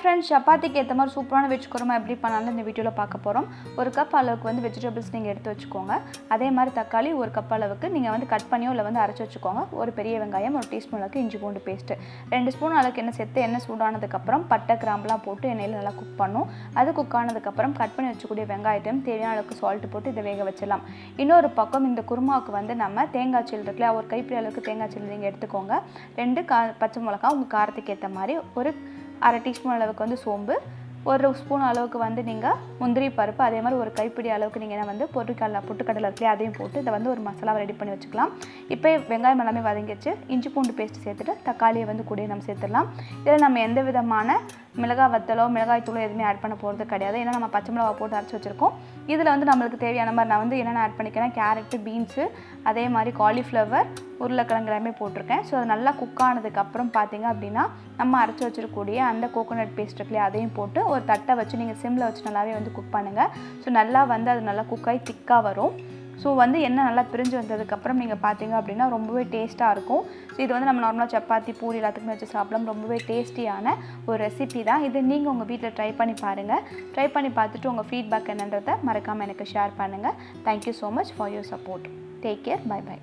Friends, சப்பாத்திக்கு ஏற்ற மாதிரி சூப்பரான வெஜ் குருமா எப்படி பண்ணலாம்னு இந்த வீடியோவில் பார்க்க போகிறோம். ஒரு கப் அளவுக்கு வந்து வெஜிடபிள்ஸ் நீங்கள் எடுத்து வச்சுக்கோங்க. அதே மாதிரி தக்காளி ஒரு கப் அளவுக்கு நீங்கள் வந்து கட் பண்ணியோ இல்லை வந்து அரைச்சி வச்சுக்கோங்க. ஒரு பெரிய வெங்காயம், ஒரு டீஸ்பூன் அளவுக்கு இஞ்சி பூண்டு பேஸ்ட்டு, 2 ஸ்பூன் அளவுக்கு எண்ணெய் சேர்த்து எண்ணெய் சூடானதுக்கப்புறம் பட்டை கிராம்பெலாம் போட்டு எண்ணெயில் நல்லா குக் பண்ணும். அது குக் ஆனதுக்கப்புறம் கட் பண்ணி வச்சுக்கூடிய வெங்காயத்தையும் தேவையான அளவுக்கு சால்ட்டு போட்டு இதை வேக வச்சிடலாம். இன்னொரு பக்கம் இந்த குருமாவுக்கு வந்து நம்ம தேங்காய் சீல் இருக்குல்ல, ஒரு கைப்பிடி அளவுக்கு தேங்காய் சீல் நீங்கள் எடுத்துக்கோங்க. 2 பச்சை மிளகா உங்கள் காரத்துக்கு ஏற்ற மாதிரி, ஒரு அரை டீஸ்பூன் அளவுக்கு வந்து சோம்பு, ஒரு ஸ்பூன் அளவுக்கு வந்து நீங்கள் முந்திரி பருப்பு, அதே மாதிரி ஒரு கைப்பிடி அளவுக்கு நீங்கள் வந்து பொட்டுக்கடலை இருக்குல்லையே அதையும் போட்டு இதை வந்து ஒரு மசாலாவை ரெடி பண்ணி வச்சுக்கலாம். இப்போ வெங்காயம் எல்லாமே வதங்கிச்சு. இஞ்சி பூண்டு பேஸ்ட்டு சேர்த்துட்டு தக்காளியை வந்து கூட நம்ம சேர்த்துடலாம். இதில் நம்ம எந்த விதமான மிளகாய் வத்தலோ மிளகாய் தூளோ எதுவுமே ஆட் பண்ண போகிறது கிடையாது. ஏன்னா நம்ம பச்சை மிளகா போட்டு அரைச்சி வச்சுருக்கோம். இதில் வந்து நம்மளுக்கு தேவையான மாதிரி நான் வந்து என்னென்ன ஆட் பண்ணிக்கிறேன், கேரட்டு, பீன்ஸு, அதே மாதிரி காலிஃப்ளவர், உருளைக்கிழங்கு எல்லாமே போட்டிருக்கேன். ஸோ அது நல்லா குக் ஆனதுக்கப்புறம் பார்த்தீங்க அப்படின்னா நம்ம அரைச்சி வச்சிருக்கக்கூடிய அந்த கோகோனட் பேஸ்ட் இருக்குல்லையே அதையும் போட்டு ஒரு தட்டை வச்சு நீங்கள் சிம்மில் வச்சு நல்லாவே வந்து குக் பண்ணுங்கள். ஸோ நல்லா வந்து அது நல்லா குக்காகி திக்காக வரும். ஸோ வந்து எண்ணெய் நல்லா பிரிஞ்சு வந்ததுக்கப்புறம் நீங்கள் பார்த்தீங்க அப்படின்னா ரொம்பவே டேஸ்ட்டாக இருக்கும். ஸோ இது வந்து நம்ம நார்மலாக சப்பாத்தி, பூரி எல்லாத்துக்குமே வச்சு சாப்பிடலாம். ரொம்பவே டேஸ்டியான ஒரு ரெசிபி தான் இது. நீங்கள் உங்கள் வீட்டில் ட்ரை பண்ணி பாருங்கள். ட்ரை பண்ணி பார்த்துட்டு உங்கள் ஃபீட்பேக் என்னன்றதை மறக்காமல் எனக்கு ஷேர் பண்ணுங்கள். Thank you so much for your support. Take care. Bye by.